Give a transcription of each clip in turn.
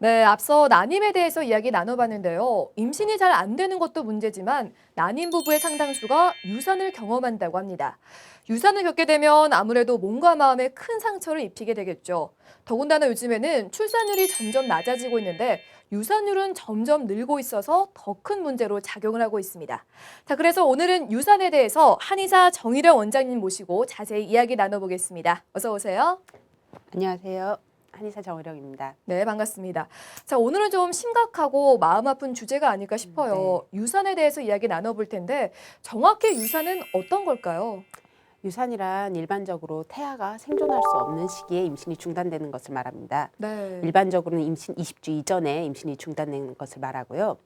네, 앞서 난임에 대해서 이야기 나눠봤는데요. 임신이 잘 안 되는 것도 문제지만 난임 부부의 상당수가 유산을 경험한다고 합니다. 유산을 겪게 되면 아무래도 몸과 마음에 큰 상처를 입히게 되겠죠. 더군다나 요즘에는 출산율이 점점 낮아지고 있는데 유산율은 점점 늘고 있어서 더 큰 문제로 작용을 하고 있습니다. 자, 그래서 오늘은 유산에 대해서 한의사 정희령 원장님 모시고 자세히 이야기 나눠보겠습니다. 어서 오세요. 안녕하세요. 한의사 정의령입니다. 네, 반갑습니다. 자, 오늘은 좀 심각하고 마음 아픈 주제가 아닐까 싶어요. 유산에 대해서 이야기 나눠볼 텐데 정확히 유산은 어떤 걸까요? 유산이란 일반적으로 태아가 생존할 수 없는 시기에 임신이 중단되는 것을 말합니다. 네. 일반적으로는 임신 20주 이전에 임신이 중단되는 것을 말하고요.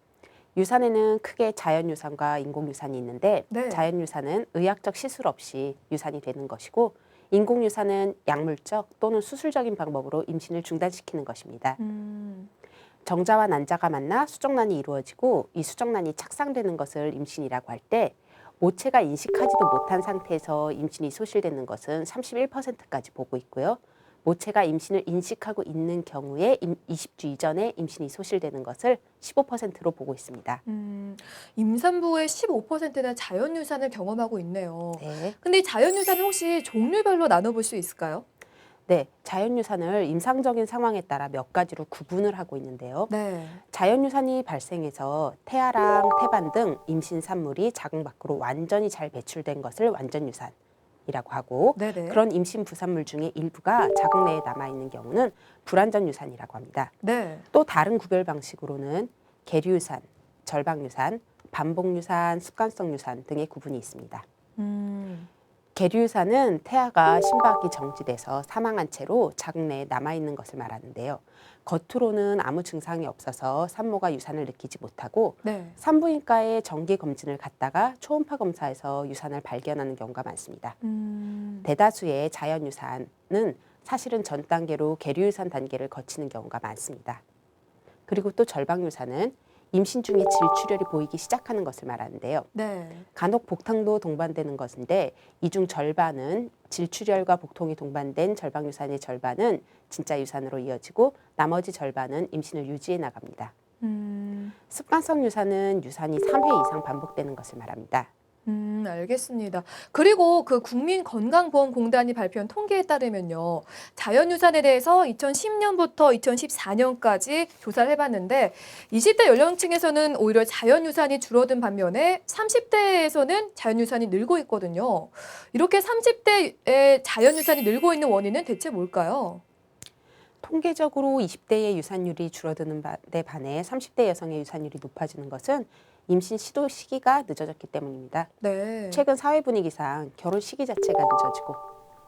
유산에는 크게 자연유산과 인공유산이 있는데 네. 자연유산은 의학적 시술 없이 유산이 되는 것이고 인공유산은 약물적 또는 수술적인 방법으로 임신을 중단시키는 것입니다. 정자와 난자가 만나 수정란이 이루어지고 이 수정란이 착상되는 것을 임신이라고 할 때 모체가 인식하지도 못한 상태에서 임신이 소실되는 것은 31%까지 보고 있고요. 모체가 임신을 인식하고 있는 경우에 20주 이전에 임신이 소실되는 것을 15%로 보고 있습니다. 임산부의 15%는 자연유산을 경험하고 있네요. 네. 근데 이 자연유산은 혹시 종류별로 나눠볼 수 있을까요? 네, 자연유산을 임상적인 상황에 따라 몇 가지로 구분을 하고 있는데요. 네. 자연유산이 발생해서 태아랑 태반 등 임신 산물이 자궁 밖으로 완전히 잘 배출된 것을 완전유산이라고 하고 네네. 그런 임신 부산물 중에 일부가 자궁 내에 남아있는 경우는 불완전유산이라고 합니다. 네. 또 다른 구별 방식으로는 계류유산, 절방유산, 반복유산, 습관성 유산 등의 구분이 있습니다. 계류유산은 태아가 심박이 정지돼서 사망한 채로 자궁 내에 남아있는 것을 말하는데요. 겉으로는 아무 증상이 없어서 산모가 유산을 느끼지 못하고 네. 산부인과에 정기 검진을 갔다가 초음파 검사에서 유산을 발견하는 경우가 많습니다. 대다수의 자연유산은 사실은 전 단계로 계류유산 단계를 거치는 경우가 많습니다. 그리고 또 절방유산은 임신 중에 질출혈이 보이기 시작하는 것을 말하는데요. 네. 간혹 복통도 동반되는 것인데 이 중 절반은 질출혈과 복통이 동반된 절방유산의 절반은 진짜 유산으로 이어지고 나머지 절반은 임신을 유지해 나갑니다. 습관성 유산은 유산이 3회 이상 반복되는 것을 말합니다. 알겠습니다. 그리고 그 국민건강보험공단이 발표한 통계에 따르면요. 자연유산에 대해서 2010년부터 2014년까지 조사를 해봤는데 20대 연령층에서는 오히려 자연유산이 줄어든 반면에 30대에서는 자연유산이 늘고 있거든요. 이렇게 30대에 자연유산이 늘고 있는 원인은 대체 뭘까요? 통계적으로 20대의 유산율이 줄어드는 데 반해 30대 여성의 유산율이 높아지는 것은 임신 시도 시기가 늦어졌기 때문입니다. 네. 최근 사회 분위기상 결혼 시기 자체가 늦어지고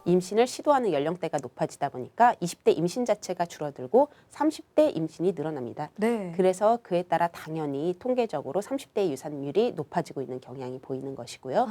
임신을 시도하는 연령대가 높아지다 보니까 20대 임신 자체가 줄어들고 30대 임신이 늘어납니다. 네. 그래서 그에 따라 당연히 통계적으로 30대 유산율이 높아지고 있는 경향이 보이는 것이고요.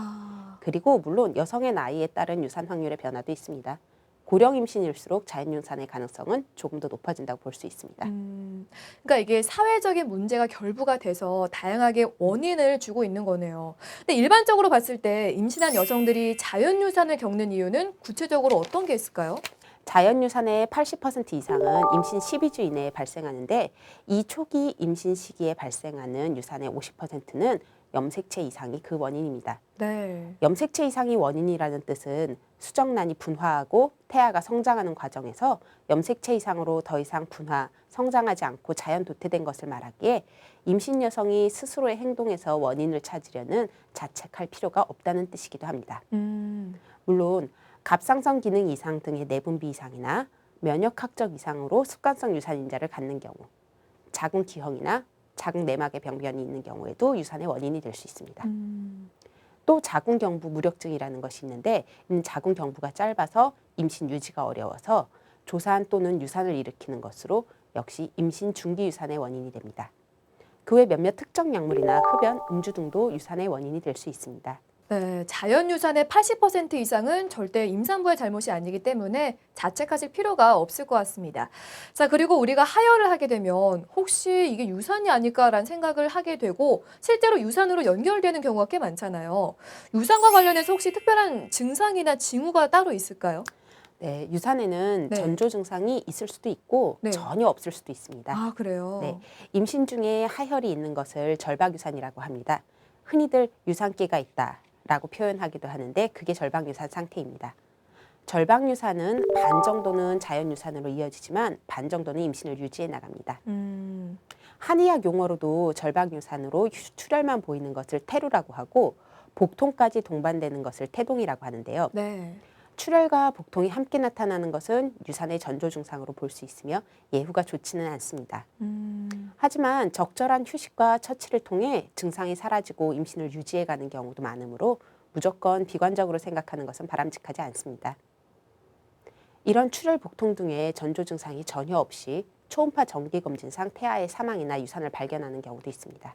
그리고 물론 여성의 나이에 따른 유산 확률의 변화도 있습니다. 고령 임신일수록 자연유산의 가능성은 조금 더 높아진다고 볼 수 있습니다. 그러니까 이게 사회적인 문제가 결부가 돼서 다양하게 원인을 주고 있는 거네요. 근데 일반적으로 봤을 때 임신한 여성들이 자연유산을 겪는 이유는 구체적으로 어떤 게 있을까요? 자연유산의 80% 이상은 임신 12주 이내에 발생하는데 이 초기 임신 시기에 발생하는 유산의 50%는 염색체 이상이 그 원인입니다. 네. 염색체 이상이 원인이라는 뜻은 수정란이 분화하고 태아가 성장하는 과정에서 염색체 이상으로 더 이상 분화, 성장하지 않고 자연 도태된 것을 말하기에 임신 여성이 스스로의 행동에서 원인을 찾으려는 자책할 필요가 없다는 뜻이기도 합니다. 물론 갑상선 기능 이상 등의 내분비 이상이나 면역학적 이상으로 습관성 유산인자를 갖는 경우, 자궁 기형이나 자궁 내막의 병변이 있는 경우에도 유산의 원인이 될 수 있습니다. 또 자궁경부 무력증이라는 것이 있는데 이는 자궁경부가 짧아서 임신 유지가 어려워서 조산 또는 유산을 일으키는 것으로 역시 임신 중기 유산의 원인이 됩니다. 그 외 몇몇 특정 약물이나 흡연, 음주 등도 유산의 원인이 될 수 있습니다. 네, 자연유산의 80% 이상은 절대 임산부의 잘못이 아니기 때문에 자책하실 필요가 없을 것 같습니다. 자, 그리고 우리가 하혈을 하게 되면 혹시 이게 유산이 아닐까라는 생각을 하게 되고 실제로 유산으로 연결되는 경우가 꽤 많잖아요. 유산과 관련해서 혹시 특별한 증상이나 징후가 따로 있을까요? 네, 유산에는 네. 전조 증상이 있을 수도 있고 네. 전혀 없을 수도 있습니다. 아, 그래요? 네, 임신 중에 하혈이 있는 것을 절박유산이라고 합니다. 흔히들 유산기가 있다라고 표현하기도 하는데 그게 절박유산 상태입니다. 절박유산은 반 정도는 자연유산으로 이어지지만 반 정도는 임신을 유지해 나갑니다. 한의학 용어로도 절박유산으로 출혈만 보이는 것을 태루라고 하고 복통까지 동반되는 것을 태동이라고 하는데요. 네. 출혈과 복통이 함께 나타나는 것은 유산의 전조 증상으로 볼 수 있으며 예후가 좋지는 않습니다. 하지만 적절한 휴식과 처치를 통해 증상이 사라지고 임신을 유지해가는 경우도 많으므로 무조건 비관적으로 생각하는 것은 바람직하지 않습니다. 이런 출혈, 복통 등의 전조 증상이 전혀 없이 초음파 정기검진상 태아의 사망이나 유산을 발견하는 경우도 있습니다.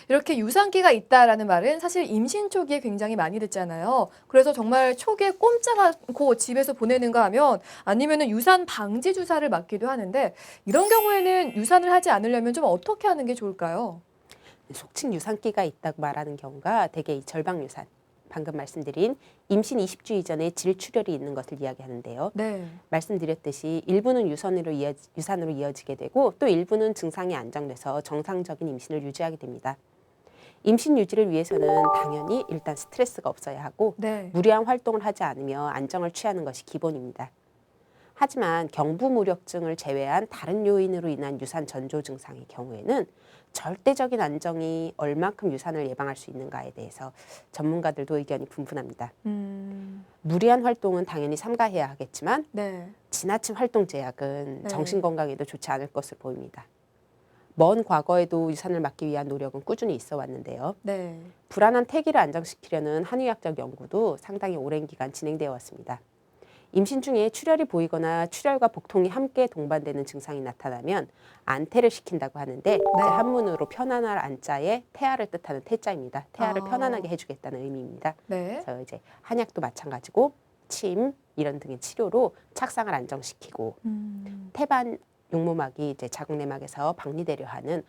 이렇게 유산기가 있다라는 말은 사실 임신 초기에 굉장히 많이 듣잖아요. 그래서 정말 초기에 꼼짝 않고 집에서 보내는가 하면 아니면은 유산 방지 주사를 맞기도 하는데 이런 경우에는 유산을 하지 않으려면 좀 어떻게 하는 게 좋을까요? 속칭 유산기가 있다고 말하는 경우가 대개 이 절박유산, 방금 말씀드린 임신 20주 이전에 질출혈이 있는 것을 이야기하는데요. 네. 말씀드렸듯이 일부는 유산으로 이어지게 되고 또 일부는 증상이 안정돼서 정상적인 임신을 유지하게 됩니다. 임신 유지를 위해서는 당연히 일단 스트레스가 없어야 하고 네. 무리한 활동을 하지 않으며 안정을 취하는 것이 기본입니다. 하지만 경부무력증을 제외한 다른 요인으로 인한 유산 전조 증상의 경우에는 절대적인 안정이 얼만큼 유산을 예방할 수 있는가에 대해서 전문가들도 의견이 분분합니다. 무리한 활동은 당연히 삼가해야 하겠지만 네. 지나친 활동 제약은 네. 정신건강에도 좋지 않을 것으로 보입니다. 먼 과거에도 유산을 막기 위한 노력은 꾸준히 있어 왔는데요. 네. 불안한 태기를 안정시키려는 한의학적 연구도 상당히 오랜 기간 진행되어 왔습니다. 임신 중에 출혈이 보이거나 출혈과 복통이 함께 동반되는 증상이 나타나면 안태를 시킨다고 하는데 이제 한문으로 편안할 안자에 태아를 뜻하는 태자입니다. 태아를 편안하게 해주겠다는 의미입니다. 네. 그래서 이제 한약도 마찬가지고 침 이런 등의 치료로 착상을 안정시키고 태반 용모막이 이제 자궁내막에서 박리되려 하는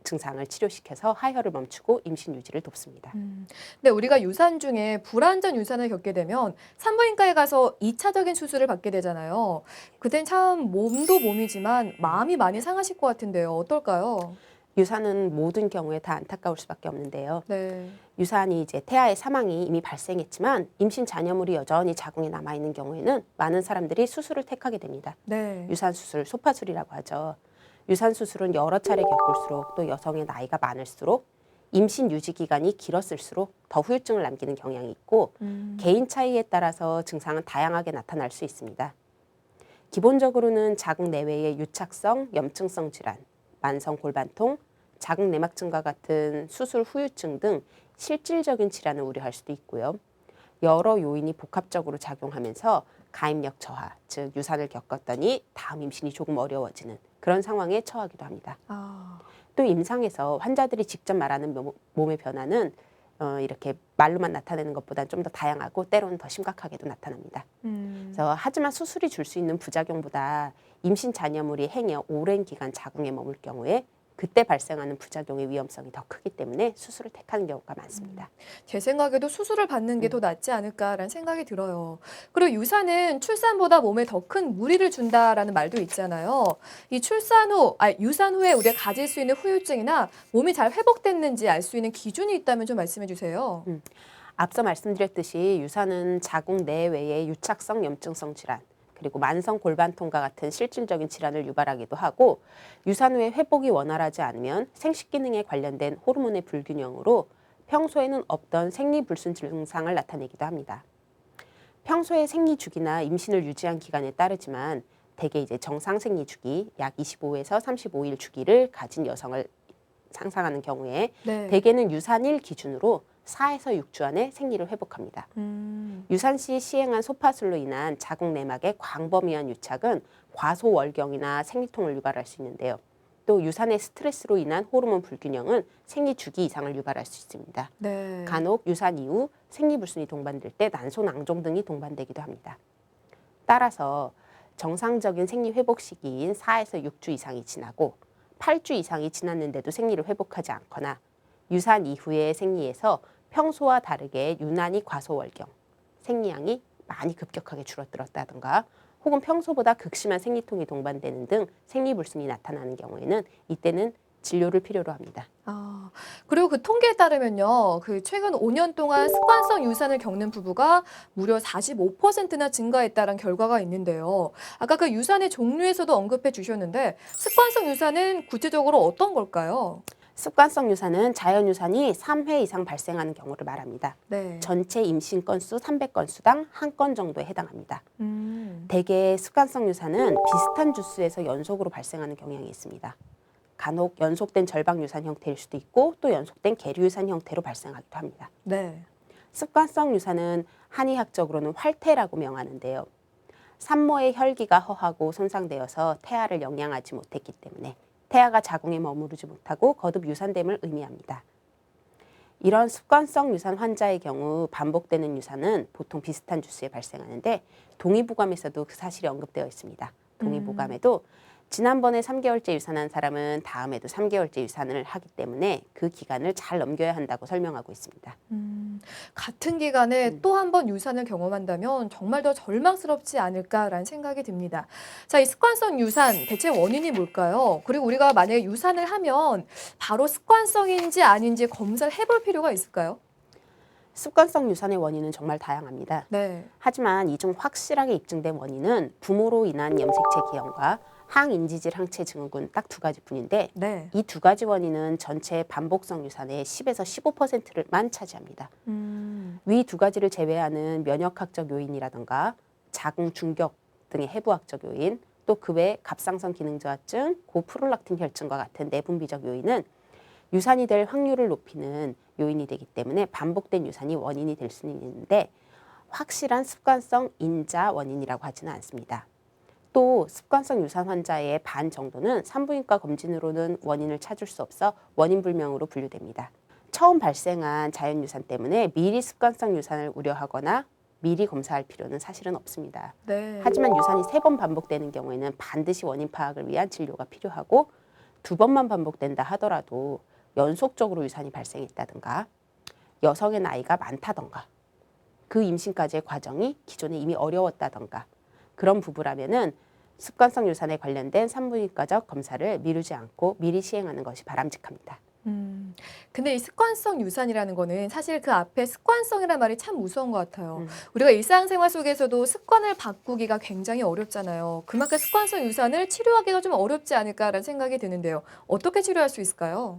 증상을 치료시켜서 하혈을 멈추고 임신 유지를 돕습니다. 근데 우리가 유산 중에 불완전 유산을 겪게 되면 산부인과에 가서 2차적인 수술을 받게 되잖아요. 그땐 참 몸도 몸이지만 마음이 많이 상하실 것 같은데요. 어떨까요? 유산은 모든 경우에 다 안타까울 수밖에 없는데요. 네. 유산이 이제 태아의 사망이 이미 발생했지만 임신 잔여물이 여전히 자궁에 남아 있는 경우에는 많은 사람들이 수술을 택하게 됩니다. 네. 유산 수술, 소파술이라고 하죠. 유산 수술은 여러 차례 겪을수록 또 여성의 나이가 많을수록 임신 유지 기간이 길었을수록 더 후유증을 남기는 경향이 있고 개인 차이에 따라서 증상은 다양하게 나타날 수 있습니다. 기본적으로는 자궁 내외의 유착성, 염증성 질환, 만성 골반통, 자궁 내막증과 같은 수술 후유증 등 실질적인 질환을 우려할 수도 있고요. 여러 요인이 복합적으로 작용하면서 가임력 저하, 즉 유산을 겪었더니 다음 임신이 조금 어려워지는 그런 상황에 처하기도 합니다. 또 임상에서 환자들이 직접 말하는 몸의 변화는 이렇게 말로만 나타내는 것보다 좀 더 다양하고 때로는 더 심각하게도 나타납니다. 그래서 하지만 수술이 줄 수 있는 부작용보다 임신 잔여물이 행여 오랜 기간 자궁에 머물 경우에 그때 발생하는 부작용의 위험성이 더 크기 때문에 수술을 택하는 경우가 많습니다. 제 생각에도 수술을 받는 게 더 낫지 않을까라는 생각이 들어요. 그리고 유산은 출산보다 몸에 더 큰 무리를 준다라는 말도 있잖아요. 이 유산 후에 우리가 가질 수 있는 후유증이나 몸이 잘 회복됐는지 알 수 있는 기준이 있다면 좀 말씀해 주세요. 앞서 말씀드렸듯이 유산은 자궁 내외의 유착성 염증성 질환, 그리고 만성 골반통과 같은 실질적인 질환을 유발하기도 하고 유산 후에 회복이 원활하지 않으면 생식 기능에 관련된 호르몬의 불균형으로 평소에는 없던 생리불순 증상을 나타내기도 합니다. 평소의 생리 주기나 임신을 유지한 기간에 따르지만 대개 이제 정상 생리 주기 약 25에서 35일 주기를 가진 여성을 상상하는 경우에 네. 대개는 유산일 기준으로 4에서 6주 안에 생리를 회복합니다. 유산 시 시행한 소파술로 인한 자궁 내막의 광범위한 유착은 과소월경이나 생리통을 유발할 수 있는데요. 또 유산의 스트레스로 인한 호르몬 불균형은 생리 주기 이상을 유발할 수 있습니다. 네. 간혹 유산 이후 생리불순이 동반될 때 난소 낭종 등이 동반되기도 합니다. 따라서 정상적인 생리 회복 시기인 4에서 6주 이상이 지나고 8주 이상이 지났는데도 생리를 회복하지 않거나 유산 이후의 생리에서 평소와 다르게 유난히 과소월경, 생리량이 많이 급격하게 줄어들었다든가 혹은 평소보다 극심한 생리통이 동반되는 등 생리불순이 나타나는 경우에는 이때는 진료를 필요로 합니다. 아, 그리고 그 통계에 따르면요. 그 최근 5년 동안 습관성 유산을 겪는 부부가 무려 45%나 증가했다는 결과가 있는데요. 아까 그 유산의 종류에서도 언급해 주셨는데 습관성 유산은 구체적으로 어떤 걸까요? 습관성 유산은 자연유산이 3회 이상 발생하는 경우를 말합니다. 네. 전체 임신 건수 300건수당 1건 정도에 해당합니다. 음. 대개 습관성 유산은 비슷한 주수에서 연속으로 발생하는 경향이 있습니다. 간혹 연속된 절방 유산 형태일 수도 있고 또 연속된 계류 유산 형태로 발생하기도 합니다. 네. 습관성 유산은 한의학적으로는 활태라고 명하는데요. 산모의 혈기가 허하고 손상되어서 태아를 영양하지 못했기 때문에 태아가 자궁에 머무르지 못하고 거듭 유산됨을 의미합니다. 이런 습관성 유산 환자의 경우 반복되는 유산은 보통 비슷한 주수에 발생하는데 동의보감에서도 그 사실이 언급되어 있습니다. 동의보감에도 지난번에 3개월째 유산한 사람은 다음에도 3개월째 유산을 하기 때문에 그 기간을 잘 넘겨야 한다고 설명하고 있습니다. 같은 기간에 또 한 번 유산을 경험한다면 정말 더 절망스럽지 않을까라는 생각이 듭니다. 자, 이 습관성 유산 대체 원인이 뭘까요? 그리고 우리가 만약에 유산을 하면 바로 습관성인지 아닌지 검사를 해볼 필요가 있을까요? 습관성 유산의 원인은 정말 다양합니다. 네. 하지만 이 중 확실하게 입증된 원인은 부모로 인한 염색체 기형과 항인지질 항체 증후군 딱 두 가지뿐인데 네. 이 두 가지 원인은 전체 반복성 유산의 10에서 15%만 차지합니다. 위 두 가지를 제외하는 면역학적 요인이라든가 자궁 중격 등의 해부학적 요인, 또 그 외 갑상선 기능 저하증, 고프롤락틴 혈증과 같은 내분비적 요인은 유산이 될 확률을 높이는 요인이 되기 때문에 반복된 유산이 원인이 될 수는 있는데 확실한 습관성 인자 원인이라고 하지는 않습니다. 또 습관성 유산 환자의 반 정도는 산부인과 검진으로는 원인을 찾을 수 없어 원인불명으로 분류됩니다. 처음 발생한 자연유산 때문에 미리 습관성 유산을 우려하거나 미리 검사할 필요는 사실은 없습니다. 네. 하지만 유산이 3번 반복되는 경우에는 반드시 원인 파악을 위한 진료가 필요하고 2번만 반복된다 하더라도 연속적으로 유산이 발생했다든가 여성의 나이가 많다던가 그 임신까지의 과정이 기존에 이미 어려웠다던가 그런 부부라면은 습관성 유산에 관련된 산부인과적 검사를 미루지 않고 미리 시행하는 것이 바람직합니다. 근데 이 습관성 유산이라는 거는 사실 그 앞에 습관성이라는 말이 참 무서운 것 같아요. 우리가 일상생활 속에서도 습관을 바꾸기가 굉장히 어렵잖아요. 그만큼 습관성 유산을 치료하기가 좀 어렵지 않을까라는 생각이 드는데요. 어떻게 치료할 수 있을까요?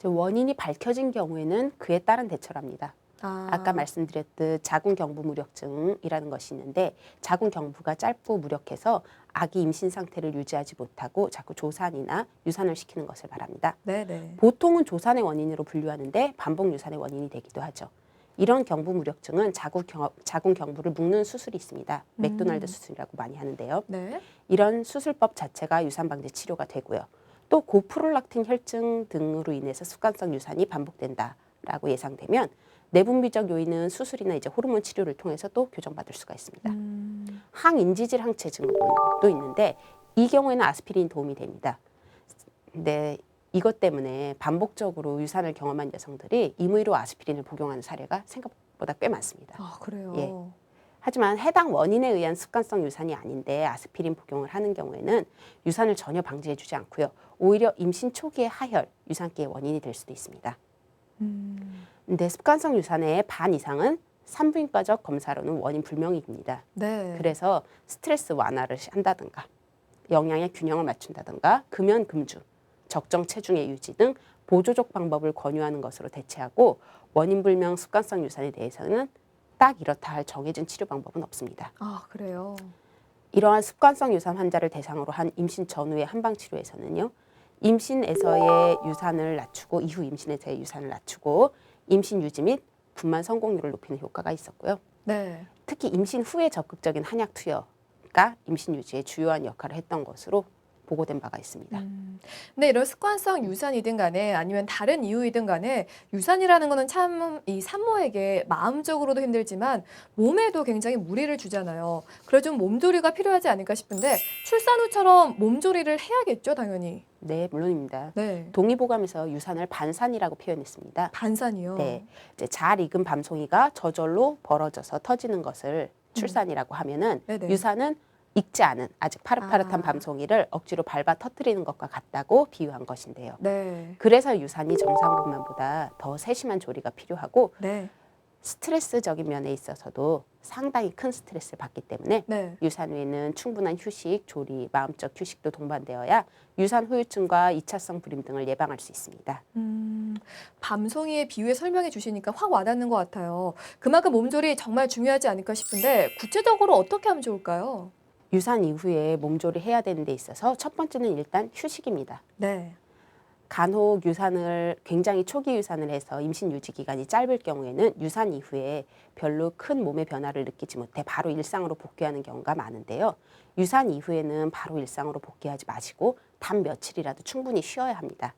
원인이 밝혀진 경우에는 그에 따른 대처를 합니다. 아까 말씀드렸듯 자궁 경부 무력증이라는 것이 있는데 자궁 경부가 짧고 무력해서 아기 임신 상태를 유지하지 못하고 자꾸 조산이나 유산을 시키는 것을 말합니다. 네네. 보통은 조산의 원인으로 분류하는데 반복 유산의 원인이 되기도 하죠. 이런 경부 무력증은 자궁 경부를 묶는 수술이 있습니다. 맥도날드 수술이라고 많이 하는데요. 네. 이런 수술법 자체가 유산 방지 치료가 되고요. 또 고프롤락틴 혈증 등으로 인해서 습관성 유산이 반복된다라고 예상되면 내분비적 요인은 수술이나 이제 호르몬 치료를 통해서 또 교정받을 수가 있습니다. 항인지질 항체 증후군도 있는데 이 경우에는 아스피린이 도움이 됩니다. 근데 이것 때문에 반복적으로 유산을 경험한 여성들이 임의로 아스피린을 복용하는 사례가 생각보다 꽤 많습니다. 아, 그래요. 예. 하지만 해당 원인에 의한 습관성 유산이 아닌데 아스피린 복용을 하는 경우에는 유산을 전혀 방지해주지 않고요. 오히려 임신 초기의 하혈, 유산기의 원인이 될 수도 있습니다. 근데 습관성 유산의 반 이상은 산부인과적 검사로는 원인 불명입니다. 네. 그래서 스트레스 완화를 한다든가 영양의 균형을 맞춘다든가 금연 금주, 적정 체중의 유지 등 보조적 방법을 권유하는 것으로 대체하고 원인 불명 습관성 유산에 대해서는 딱 이렇다 할 정해진 치료 방법은 없습니다. 아, 그래요. 이러한 습관성 유산 환자를 대상으로 한 임신 전후의 한방 치료에서는요. 임신에서의 유산을 낮추고 이후 임신에서의 유산을 낮추고 임신 유지 및 분만 성공률을 높이는 효과가 있었고요. 네. 특히 임신 후에 적극적인 한약 투여가 임신 유지에 주요한 역할을 했던 것으로 보고된 바가 있습니다. 근데 이런 습관성 유산이든 간에 아니면 다른 이유이든 간에 유산이라는 거는 참 이 산모에게 마음적으로도 힘들지만 몸에도 굉장히 무리를 주잖아요. 그래서 좀 몸조리가 필요하지 않을까 싶은데 출산 후처럼 몸조리를 해야겠죠, 당연히. 네, 물론입니다. 네. 동의보감에서 유산을 반산이라고 표현했습니다. 반산이요. 네, 이제 잘 익은 밤송이가 저절로 벌어져서 터지는 것을 출산이라고 하면은 네네. 유산은 익지 않은 아직 파릇파릇한 아. 밤송이를 억지로 밟아 터뜨리는 것과 같다고 비유한 것인데요. 네. 그래서 유산이 정상분만보다 더 세심한 조리가 필요하고 네. 스트레스적인 면에 있어서도 상당히 큰 스트레스를 받기 때문에 네. 유산 후에는 충분한 휴식, 조리, 마음적 휴식도 동반되어야 유산 후유증과 2차성 불임 등을 예방할 수 있습니다. 밤송이의 비유에 설명해 주시니까 확 와닿는 것 같아요. 그만큼 몸조리 정말 중요하지 않을까 싶은데 구체적으로 어떻게 하면 좋을까요? 유산 이후에 몸조리 해야 되는 데 있어서 첫 번째는 일단 휴식입니다. 네. 간혹 유산을 굉장히 초기 유산을 해서 임신 유지 기간이 짧을 경우에는 유산 이후에 별로 큰 몸의 변화를 느끼지 못해 바로 일상으로 복귀하는 경우가 많은데요. 유산 이후에는 바로 일상으로 복귀하지 마시고 단 며칠이라도 충분히 쉬어야 합니다.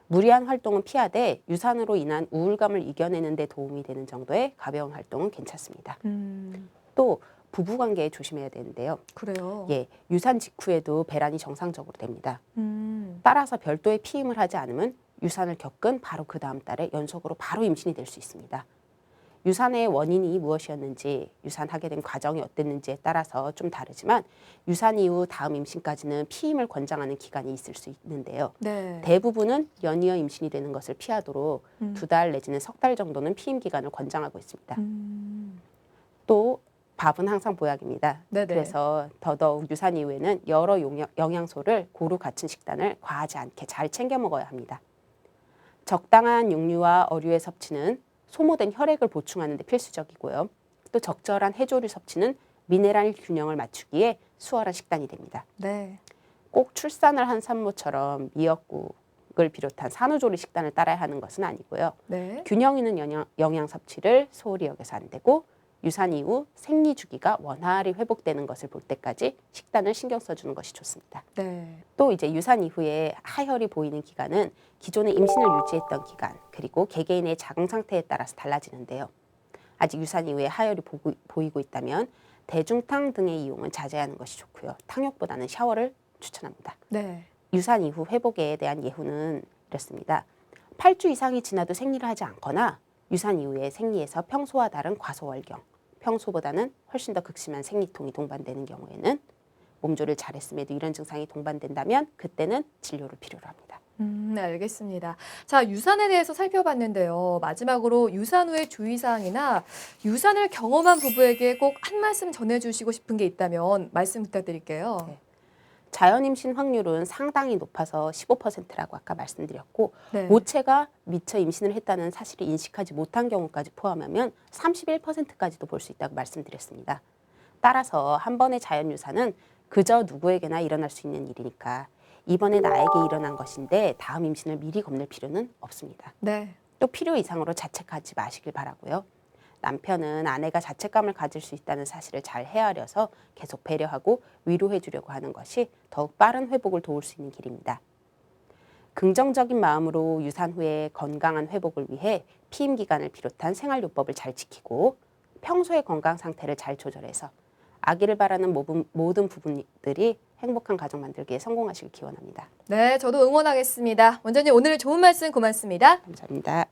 무리한 활동은 피하되 유산으로 인한 우울감을 이겨내는 데 도움이 되는 정도의 가벼운 활동은 괜찮습니다. 또 부부관계에 조심해야 되는데요. 그래요. 예, 유산 직후에도 배란이 정상적으로 됩니다. 음. 따라서 별도의 피임을 하지 않으면 유산을 겪은 바로 그 다음 달에 연속으로 바로 임신이 될 수 있습니다. 유산의 원인이 무엇이었는지, 유산하게 된 과정이 어땠는지에 따라서 좀 다르지만 유산 이후 다음 임신까지는 피임을 권장하는 기간이 있을 수 있는데요. 네. 대부분은 연이어 임신이 되는 것을 피하도록 2달 내지는 3달 정도는 피임 기간을 권장하고 있습니다. 또 밥은 항상 보약입니다. 네네. 그래서 더더욱 유산 이후에는 여러 영양소를 고루 갖춘 식단을 과하지 않게 잘 챙겨 먹어야 합니다. 적당한 육류와 어류의 섭취는 소모된 혈액을 보충하는 데 필수적이고요. 또 적절한 해조류 섭취는 미네랄 균형을 맞추기에 수월한 식단이 됩니다. 네. 꼭 출산을 한 산모처럼 미역국을 비롯한 산후조리 식단을 따라야 하는 것은 아니고요. 네. 균형 있는 영양 섭취를 소홀히 여겨서 안 되고 유산 이후 생리 주기가 원활히 회복되는 것을 볼 때까지 식단을 신경 써주는 것이 좋습니다. 네. 또 이제 유산 이후에 하혈이 보이는 기간은 기존에 임신을 유지했던 기간 그리고 개개인의 자궁 상태에 따라서 달라지는데요. 아직 유산 이후에 하혈이 보이고 있다면 대중탕 등의 이용은 자제하는 것이 좋고요. 탕욕보다는 샤워를 추천합니다. 네. 유산 이후 회복에 대한 예후는 이렇습니다. 8주 이상이 지나도 생리를 하지 않거나 유산 이후에 생리에서 평소와 다른 과소월경, 평소보다는 훨씬 더 극심한 생리통이 동반되는 경우에는 몸조리를 잘했음에도 이런 증상이 동반된다면 그때는 진료를 필요로 합니다. 알겠습니다. 자, 유산에 대해서 살펴봤는데요. 마지막으로 유산 후의 주의사항이나 유산을 경험한 부부에게 꼭 한 말씀 전해주시고 싶은 게 있다면 말씀 부탁드릴게요. 네. 자연 임신 확률은 상당히 높아서 15%라고 아까 말씀드렸고 네. 모체가 미처 임신을 했다는 사실을 인식하지 못한 경우까지 포함하면 31%까지도 볼 수 있다고 말씀드렸습니다. 따라서 한 번의 자연 유산은 그저 누구에게나 일어날 수 있는 일이니까 이번에 나에게 일어난 것인데 다음 임신을 미리 겁낼 필요는 없습니다. 네. 또 필요 이상으로 자책하지 마시길 바라고요. 남편은 아내가 자책감을 가질 수 있다는 사실을 잘 헤아려서 계속 배려하고 위로해 주려고 하는 것이 더욱 빠른 회복을 도울 수 있는 길입니다. 긍정적인 마음으로 유산 후에 건강한 회복을 위해 피임 기간을 비롯한 생활요법을 잘 지키고 평소의 건강 상태를 잘 조절해서 아기를 바라는 모든 부부들이 행복한 가정 만들기에 성공하시길 기원합니다. 네, 저도 응원하겠습니다. 원장님 오늘 좋은 말씀 고맙습니다. 감사합니다.